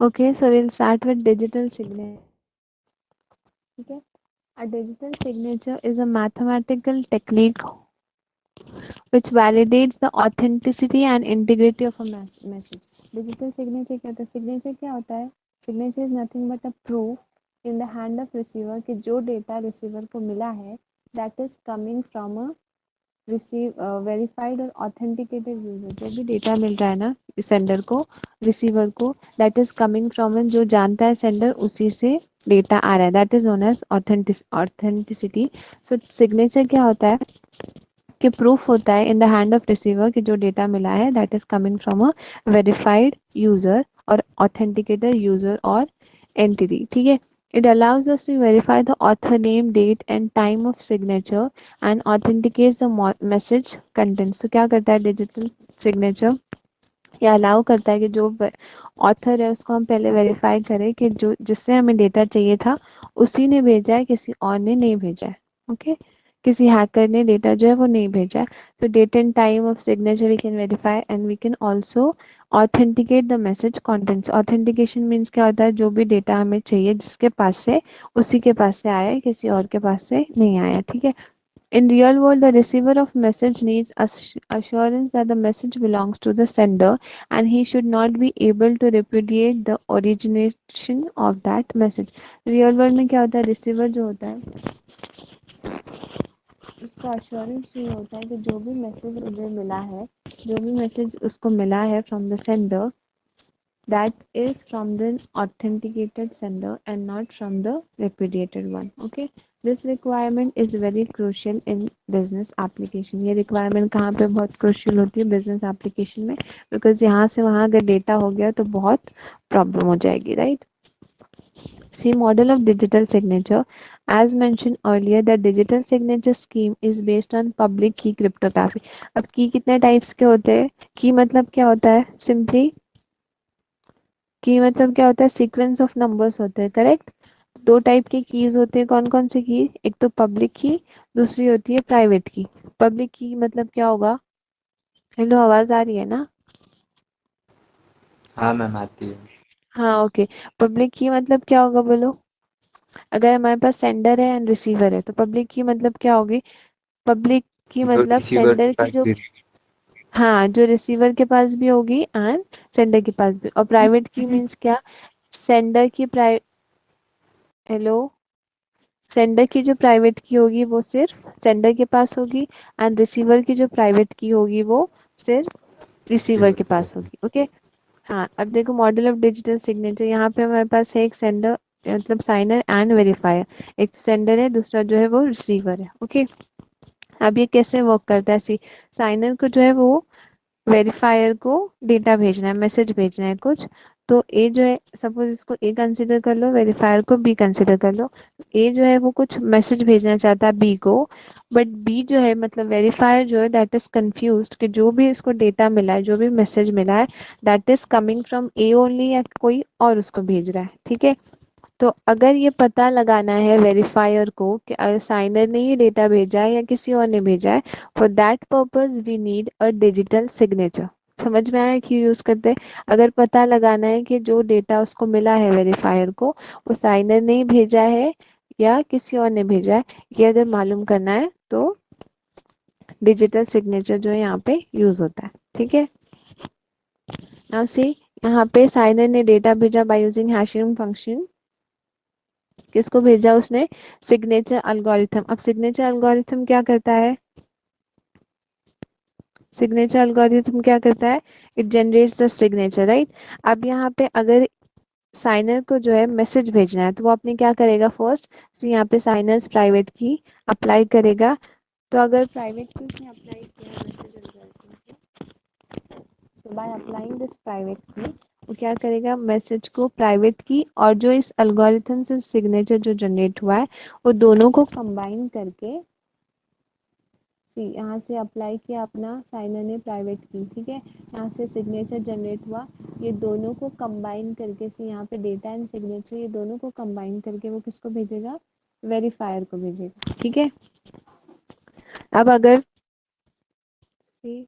Okay, so we'll start with digital signature. Okay, a digital signature is a mathematical technique which validates the authenticity and integrity of a message. Digital signature क्या होता है? Signature क्या होता है? Signature is nothing but a proof in the hand of receiver कि जो data receiver को मिला है that is coming from a receive verified और ऑथेंटिकेटेड यूजर। जो भी डेटा मिल रहा है ना सेंडर को, रिसीवर को, दैट इज कमिंग फ्रॉम जो जानता है सेंडर, उसी से डेटा आ रहा है, that is known as authenticity. So signature क्या होता है कि प्रूफ होता है in the hand of receiver कि जो डेटा मिला है that is coming from a verified user और ऑथेंटिकेटेड यूजर और एंटिटी। ठीक है, it allows us to verify the author name, date and time of signature and authenticates the message contents। तो क्या करता है डिजिटल सिग्नेचर? ये अलाउ करता है कि जो ऑथर है उसको हम पहले वेरीफाई करें कि जो जिससे हमें डेटा चाहिए था उसी ने भेजा है, किसी और ने नहीं भेजा है। ओके, किसी हैकर ने डेटा जो है वो नहीं भेजा है। तो date and time of signature we can verify and we can also authenticate the message contents. Authentication means क्या होता है? जो भी डेटा हमें चाहिए जिसके पास से, उसी के पास से आया है, किसी और के पास से नहीं आया। ठीक है, in real world, the receiver of message needs assurance that the message belongs to the sender and he should not be able to repudiate the origination of that message। Real world में क्या होता है? receiver जो होता है उसको assurance नहीं होता है कि जो भी मैसेज मुझे मिला है, जो भी मैसेज उसको मिला है from the sender, that is from the authenticated sender and not from the repudiated one. Okay, this requirement is very crucial in business application। ये requirement कहाँ पे बहुत crucial होती है? business application में, because यहाँ से वहाँ अगर data हो गया तो बहुत problem हो जाएगी, right? See, model of digital signature. As mentioned earlier, the digital signature scheme is based on public key cryptography। अब key कितने types के होते हैं? key मतलब क्या होता है? simply की मतलब क्या होता है? सीक्वेंस ऑफ नंबर्स होते हैं, करेक्ट? दो टाइप की कीज होते हैं, कौन कौन सी की? एक तो पब्लिक की, दूसरी होती है प्राइवेट की। पब्लिक की मतलब क्या होगा? हेलो, आवाज आ रही है ना? हाँ मैम आती है। हाँ, ओके। पब्लिक की मतलब क्या होगा बोलो? अगर हमारे पास सेंडर है एंड रिसीवर है तो पब्लिक की मतलब क्या होगी? पब्लिक की जो मतलब रिसीवर के सेंडर की पास जो, भी हाँ, जो रिसीवर के पास भी होगी एंड सेंडर के पास भी। और प्राइवेट की मीन्स क्या? सेंडर की हेलो, सेंडर की जो प्राइवेट की होगी वो सिर्फ सेंडर के पास होगी एंड रिसीवर की जो प्राइवेट की होगी वो सिर्फ रिसीवर रिसीवर के के पास पास में। होगी। ओके, हाँ, अब देखो मॉडल ऑफ डिजिटल सिग्नेचर। यहाँ पे हमारे पास है एक सेंडर मतलब साइनर एंड वेरीफायर। एक तो सेंडर है, दूसरा जो है वो रिसीवर है। ओके, अब ये कैसे वर्क करता है? सी, साइनर को जो है वो वेरीफायर को डेटा भेजना है, मैसेज भेजना है कुछ। तो ए जो है, सपोज इसको ए कंसिडर कर लो, वेरीफायर को बी कंसिडर कर लो। ए जो है वो कुछ मैसेज भेजना चाहता है बी को, बट बी जो है मतलब वेरीफायर जो है दैट इज कंफ्यूज्ड कि जो भी इसको डेटा मिला है, जो भी मैसेज मिला है that is coming from A only या कोई और उसको भेज रहा है। ठीक है, तो अगर ये पता लगाना है वेरीफायर को कि साइनर ने ये डेटा भेजा है या किसी और ने भेजा है, for that purpose we need a digital signature. समझ में आया क्यों यूज करते हैं? अगर पता लगाना है कि जो डेटा उसको मिला है वेरीफायर को वो साइनर ने ही भेजा है या किसी और ने भेजा है, ये अगर मालूम करना है तो डिजिटल सिग्नेचर जो है यहाँ पे यूज होता है। ठीक है, नाउ सी, यहाँ पे साइनर ने डेटा भेजा बाय यूजिंग हैशिंग फंक्शन। किसको भेजा उसने? Signature algorithm. अब सिग्नेचर अल्गोरिथम क्या करता है? सिग्नेचर अल्गोरिथम क्या करता है? It generates the signature, right? अब यहाँ पे अगर साइनर को जो है मैसेज भेजना है तो वो अपने क्या करेगा? फर्स्ट से यहाँ पे साइनर्स प्राइवेट की अप्लाई करेगा। तो अगर प्राइवेट की उसने अप्लाई किया मैसेज अल्गोरिथम को, तो बाय अप्लाइंग दिस प्राइवेट की वो क्या करेगा? मैसेज को प्राइवेट की और जो इस अल्गोरिथम से सिग्नेचर जो जनरेट हुआ है वो दोनों को कंबाइन करके, सी, यहाँ से अप्लाई किया अपना साइनर ने प्राइवेट की, ठीक है, यहाँ से सिग्नेचर जनरेट हुआ, ये दोनों को कंबाइन करके, सी यहाँ पे डेटा एंड सिग्नेचर, ये दोनों को कंबाइन करके वो किसको भेजेगा? वेरीफायर को भेजेगा। ठीक है, अब अगर सी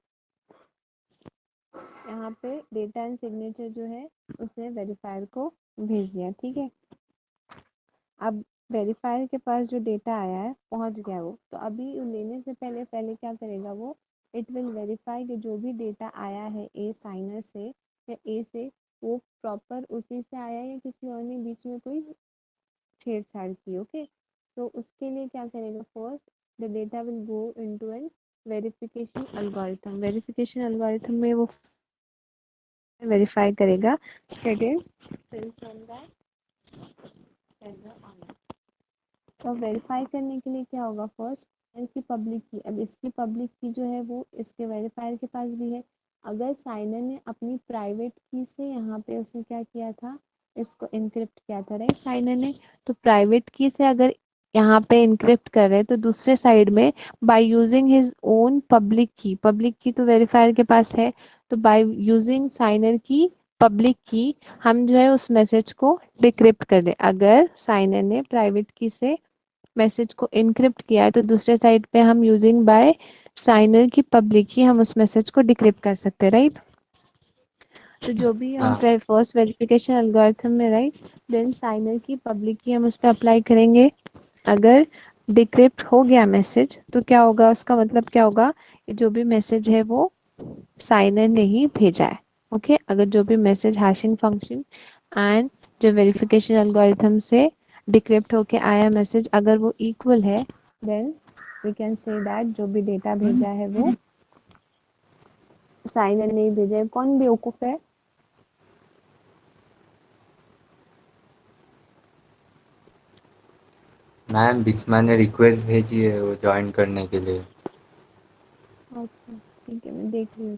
यहाँ पे डेटा एंड सिग्नेचर जो है उसने वेरीफायर को भेज दिया, ठीक है। अब वेरीफायर के पास जो डेटा आया है पहुंच गया वो, तो अभी लेने से पहले पहले क्या करेगा वो, इट विल वेरीफाई कि जो भी डेटा आया है ए साइनर से या ए से, वो प्रॉपर उसी से आया या किसी और ने बीच में कोई छेड़छाड़ की। ओके, तो उसके लिए क्या करेगा, first the data will go into an verification algorithm. Verification algorithm में वो वेरीफाई करेगा दैट इज तो वेरीफाई करने के लिए क्या होगा, फर्स्ट इसकी पब्लिक की, अब इसकी पब्लिक की जो है वो इसके वेरीफायर के पास भी है। अगर साइनर ने अपनी प्राइवेट की से यहाँ पे उसने क्या किया था, इसको इनक्रिप्ट किया था, राइट, साइनर ने, तो प्राइवेट की से अगर यहाँ पे इनक्रिप्ट कर रहे हैं तो दूसरे साइड में by using his own public की तो वेरीफायर के पास है, तो बाय यूजिंग साइनर की पब्लिक की हम जो है उस मैसेज को डिक्रिप्ट कर दें। अगर साइनर ने प्राइवेट की से मैसेज को इनक्रिप्ट किया है तो दूसरे साइड पे हम यूजिंग बाय साइनर की पब्लिक ही हम उस मैसेज को डिक्रिप्ट कर सकते हैं, राइट। तो जो भी हम हाँ फर्स्ट वेरिफिकेशन एल्गोरिथम में, राइट, देन साइनर की पब्लिक की हम उस पर अप्लाई करेंगे। अगर डिक्रिप्ट हो गया मैसेज तो क्या होगा, उसका मतलब क्या होगा, जो भी मैसेज है वो साइनर ने ही भेजा है। ओके, अगर जो भी मैसेज हैशिंग फंक्शन एंड जो वेरिफिकेशन एल्गोरिथम से डिक्रिप्ट होके आया मैसेज अगर वो इक्वल है, then we can say that जो भी डेटा भेजा है वो साइनर ने ही भेजा है। कौन बेवकूफ है? मैम, बिस्मा ने रिक्वेस्ट भेजी है वो ज्वाइन करने के लिए। अच्छा ठीक है, मैं देख रही हूँ।